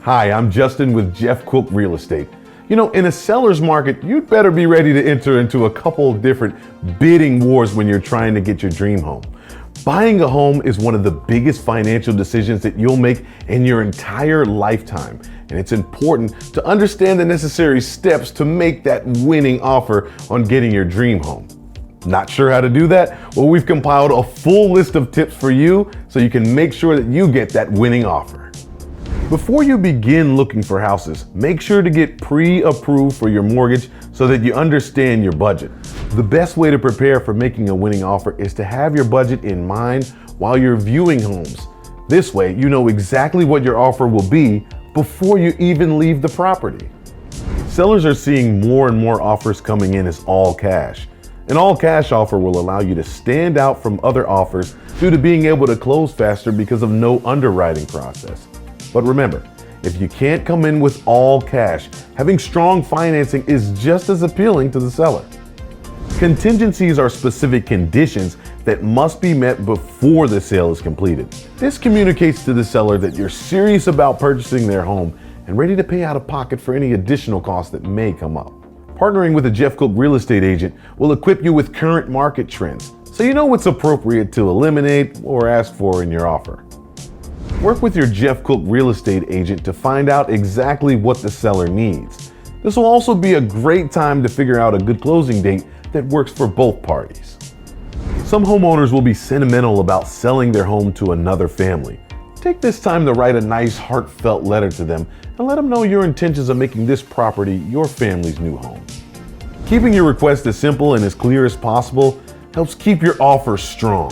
Hi, I'm Justin with Jeff Cook Real Estate. You know, in a seller's market, you'd better be ready to enter into a couple of different bidding wars when you're trying to get your dream home. Buying a home is one of the biggest financial decisions that you'll make in your entire lifetime. And it's important to understand the necessary steps to make that winning offer on getting your dream home. Not sure how to do that? Well, we've compiled a full list of tips for you so you can make sure that you get that winning offer. Before you begin looking for houses, make sure to get pre-approved for your mortgage so that you understand your budget. The best way to prepare for making a winning offer is to have your budget in mind while you're viewing homes. This way, you know exactly what your offer will be before you even leave the property. Sellers are seeing more and more offers coming in as all cash. An all cash offer will allow you to stand out from other offers due to being able to close faster because of no underwriting process. But remember, if you can't come in with all cash, having strong financing is just as appealing to the seller. Contingencies are specific conditions that must be met before the sale is completed. This communicates to the seller that you're serious about purchasing their home and ready to pay out of pocket for any additional costs that may come up. Partnering with a Jeff Cook real estate agent will equip you with current market trends, so you know what's appropriate to eliminate or ask for in your offer. Work with your Jeff Cook real estate agent to find out exactly what the seller needs. This will also be a great time to figure out a good closing date that works for both parties. Some homeowners will be sentimental about selling their home to another family. Take this time to write a nice, heartfelt letter to them and let them know your intentions of making this property your family's new home. Keeping your request as simple and as clear as possible helps keep your offer strong.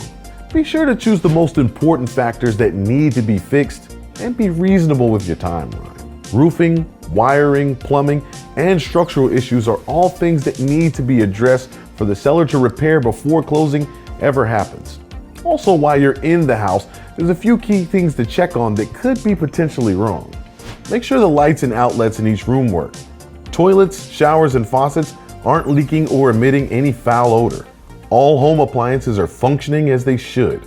Be sure to choose the most important factors that need to be fixed and be reasonable with your timeline. Roofing, wiring, plumbing, and structural issues are all things that need to be addressed for the seller to repair before closing ever happens. Also, while you're in the house, there's a few key things to check on that could be potentially wrong. Make sure the lights and outlets in each room work. Toilets, showers, and faucets aren't leaking or emitting any foul odor. All home appliances are functioning as they should.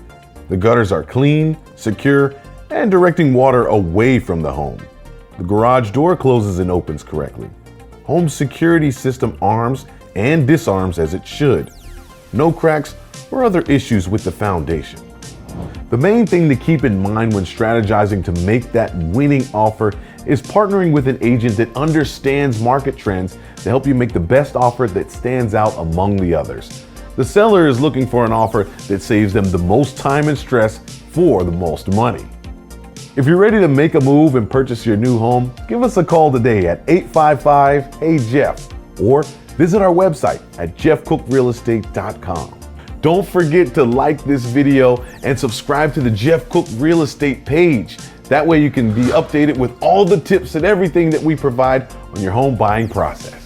The gutters are clean, secure, and directing water away from the home. The garage door closes and opens correctly. Home security system arms and disarms as it should. No cracks or other issues with the foundation. The main thing to keep in mind when strategizing to make that winning offer is partnering with an agent that understands market trends to help you make the best offer that stands out among the others. The seller is looking for an offer that saves them the most time and stress for the most money. If you're ready to make a move and purchase your new home, give us a call today at 855-HEY-JEFF or visit our website at jeffcookrealestate.com. Don't forget to like this video and subscribe to the Jeff Cook Real Estate page. That way you can be updated with all the tips and everything that we provide on your home buying process.